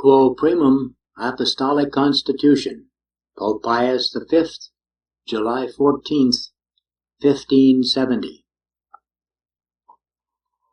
Quo Primum Apostolic Constitution, Pope Pius V, July 14th, 1570.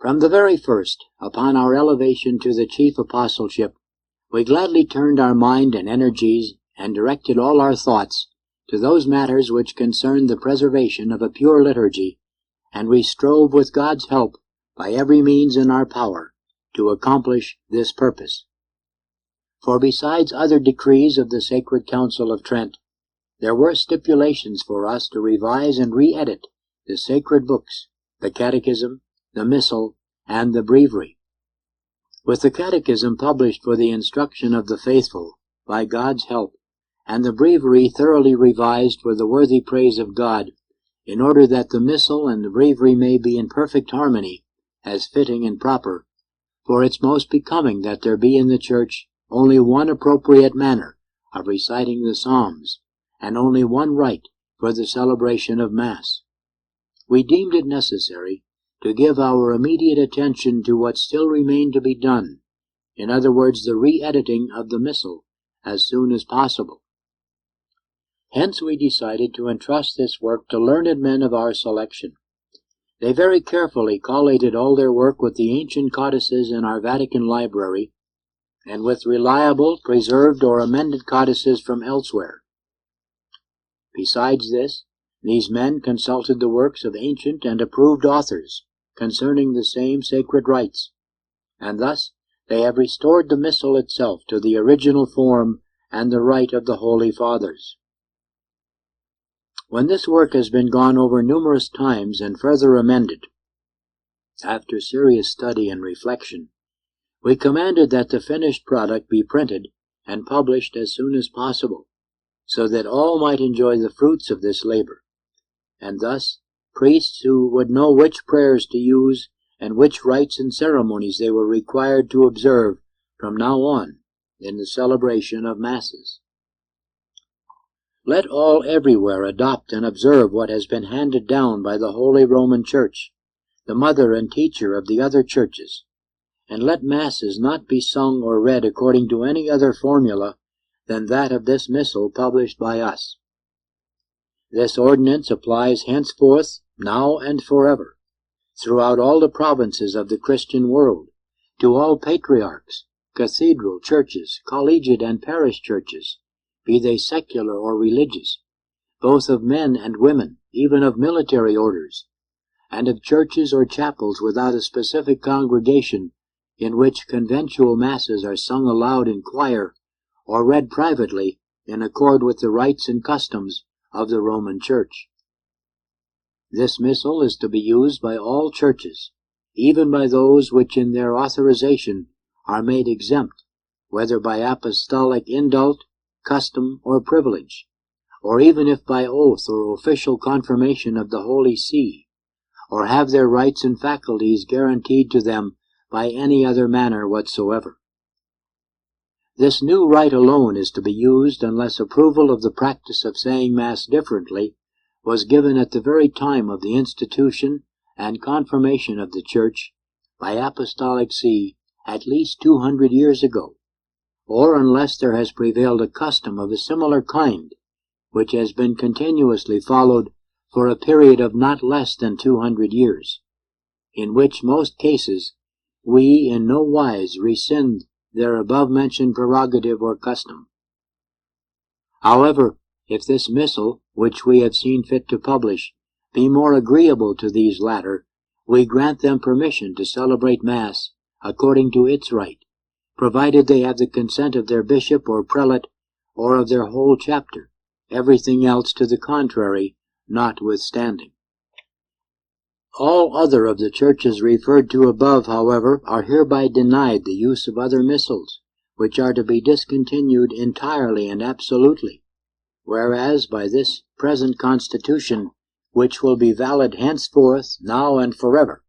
From the very first, upon our elevation to the chief apostleship, we gladly turned our mind and energies and directed all our thoughts to those matters which concerned the preservation of a pure liturgy, and we strove with God's help by every means in our power to accomplish this purpose. For besides other decrees of the Sacred Council of Trent, there were stipulations for us to revise and re-edit the sacred books, the Catechism, the Missal, and the Breviary. With the Catechism published for the instruction of the faithful, by God's help, and the Breviary thoroughly revised for the worthy praise of God, in order that the Missal and the Breviary may be in perfect harmony, as fitting and proper, for it's most becoming that there be in the Church only one appropriate manner of reciting the Psalms, and only one rite for the celebration of Mass. We deemed it necessary to give our immediate attention to what still remained to be done, in other words, the re-editing of the Missal, as soon as possible. Hence we decided to entrust this work to learned men of our selection. They very carefully collated all their work with the ancient codices in our Vatican library, and with reliable, preserved, or amended codices from elsewhere. Besides this, these men consulted the works of ancient and approved authors concerning the same sacred rites, and thus they have restored the Missal itself to the original form and the rite of the Holy Fathers. When this work has been gone over numerous times and further amended, after serious study and reflection, we commanded that the finished product be printed and published as soon as possible, so that all might enjoy the fruits of this labor, and thus priests who would know which prayers to use and which rites and ceremonies they were required to observe from now on in the celebration of Masses. Let all everywhere adopt and observe what has been handed down by the Holy Roman Church, the mother and teacher of the other churches, and let Masses not be sung or read according to any other formula than that of this Missal published by us. This ordinance applies henceforth, now and forever, throughout all the provinces of the Christian world, to all patriarchs, cathedral churches, collegiate and parish churches, be they secular or religious, both of men and women, even of military orders, and of churches or chapels without a specific congregation in which conventual Masses are sung aloud in choir or read privately in accord with the rites and customs of the Roman Church. This Missal is to be used by all churches, even by those which in their authorization are made exempt, whether by apostolic indult, custom, or privilege, or even if by oath or official confirmation of the Holy See, or have their rights and faculties guaranteed to them by any other manner whatsoever. This new rite alone is to be used unless approval of the practice of saying Mass differently was given at the very time of the institution and confirmation of the Church by Apostolic See at least 200 years ago, or unless there has prevailed a custom of a similar kind, which has been continuously followed for a period of not less than 200 years, in which most cases we in no wise rescind their above-mentioned prerogative or custom. However, if this Missal, which we have seen fit to publish, be more agreeable to these latter, we grant them permission to celebrate Mass according to its rite, provided they have the consent of their bishop or prelate, or of their whole chapter, everything else to the contrary notwithstanding. All other of the churches referred to above, however, are hereby denied the use of other Missals, which are to be discontinued entirely and absolutely, whereas by this present Constitution, which will be valid henceforth, now and forever,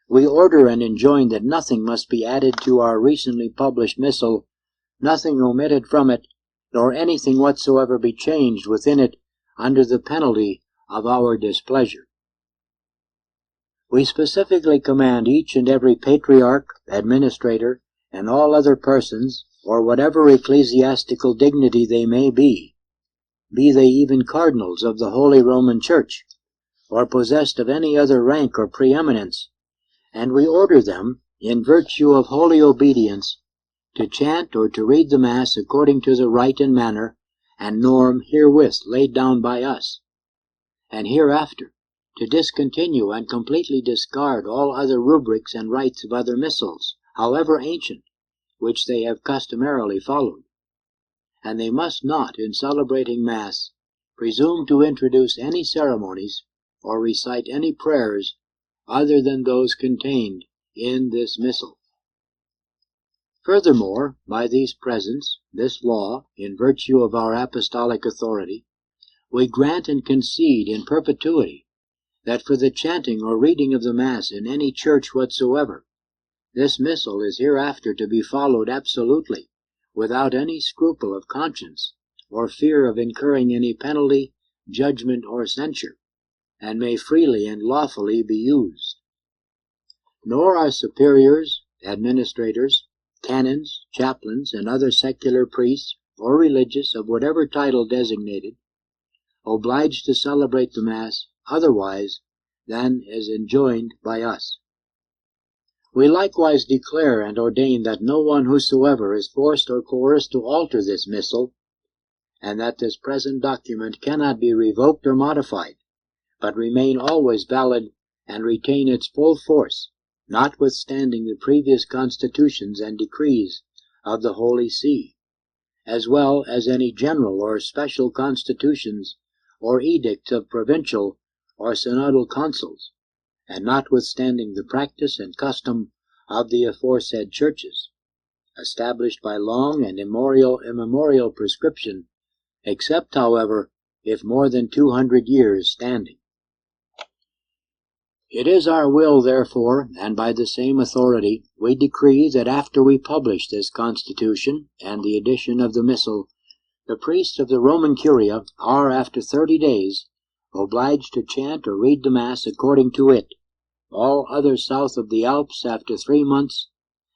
we order and enjoin that nothing must be added to our recently published Missal, nothing omitted from it, nor anything whatsoever be changed within it under the penalty of our displeasure. We specifically command each and every patriarch, administrator, and all other persons, or whatever ecclesiastical dignity they may be they even cardinals of the Holy Roman Church, or possessed of any other rank or preeminence, and we order them, in virtue of holy obedience, to chant or to read the Mass according to the rite and manner and norm herewith laid down by us, and hereafter to discontinue and completely discard all other rubrics and rites of other missals, however ancient, which they have customarily followed. And they must not, in celebrating Mass, presume to introduce any ceremonies or recite any prayers other than those contained in this missal. Furthermore, by these presents, this law, in virtue of our apostolic authority, we grant and concede in perpetuity that for the chanting or reading of the Mass in any church whatsoever, this missal is hereafter to be followed absolutely, without any scruple of conscience or fear of incurring any penalty, judgment, or censure, and may freely and lawfully be used. Nor are superiors, administrators, canons, chaplains, and other secular priests, or religious of whatever title designated, obliged to celebrate the Mass otherwise than as enjoined by us. We likewise declare and ordain that no one whosoever is forced or coerced to alter this missal, and that this present document cannot be revoked or modified, but remain always valid and retain its full force, notwithstanding the previous constitutions and decrees of the Holy See, as well as any general or special constitutions or edicts of provincial or synodal councils, and notwithstanding the practice and custom of the aforesaid churches, established by long and immemorial prescription, except, however, if more than 200 years standing. It is our will, therefore, and by the same authority, we decree that after we publish this Constitution and the edition of the Missal, the priests of the Roman Curia are, after 30 days, obliged to chant or read the Mass according to it, all others south of the Alps after 3 months,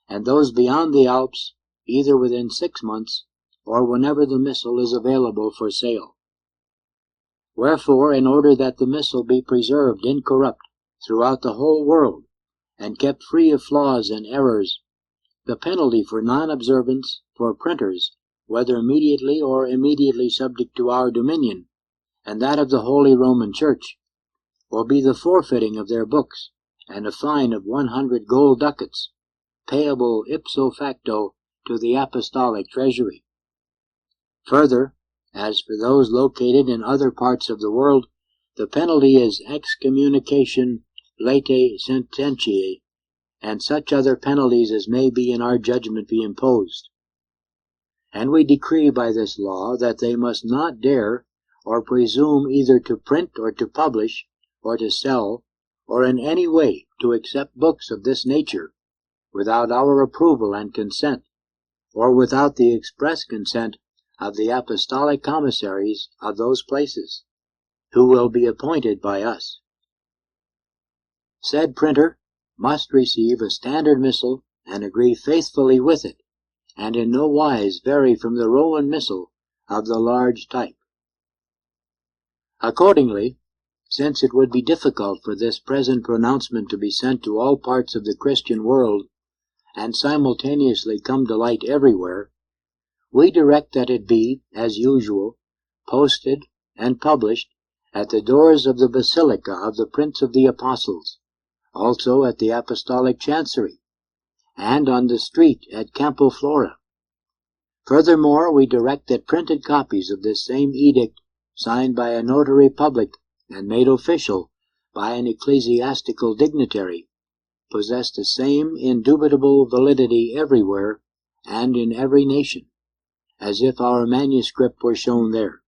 and those beyond the Alps either within 6 months, or whenever the Missal is available for sale. Wherefore, in order that the Missal be preserved incorrupt throughout the whole world, and kept free of flaws and errors, the penalty for non-observance for printers, whether immediately or immediately subject to our dominion, and that of the Holy Roman Church, will be the forfeiting of their books, and a fine of 100 gold ducats, payable ipso facto to the apostolic treasury. Further, as for those located in other parts of the world, the penalty is excommunication latae sententiae, and such other penalties as may be in our judgment be imposed. And we decree by this law that they must not dare or presume either to print or to publish, or to sell, or in any way to accept books of this nature, without our approval and consent, or without the express consent of the apostolic commissaries of those places, who will be appointed by us. Said printer must receive a standard missal and agree faithfully with it, and in no wise vary from the Roman missal of the large type. Accordingly, since it would be difficult for this present pronouncement to be sent to all parts of the Christian world, and simultaneously come to light everywhere, we direct that it be, as usual, posted and published at the doors of the Basilica of the Prince of the Apostles, also at the Apostolic Chancery, and on the street at Campo Flora. Furthermore, we direct that printed copies of this same edict, signed by a notary public and made official by an ecclesiastical dignitary, possess the same indubitable validity everywhere and in every nation, as if our manuscript were shown there.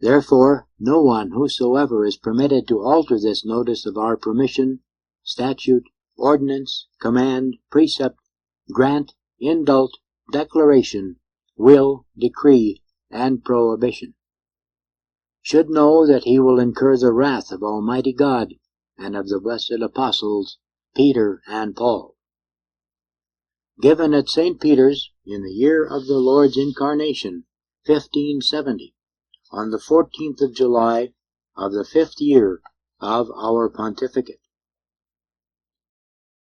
Therefore, no one whosoever is permitted to alter this notice of our permission, statute, ordinance, command, precept, grant, indult, declaration, will, decree, and prohibition, should know that he will incur the wrath of Almighty God and of the blessed apostles Peter and Paul. Given at St. Peter's in the year of the Lord's incarnation, 1570, on the 14th of July of the 5th year of our pontificate.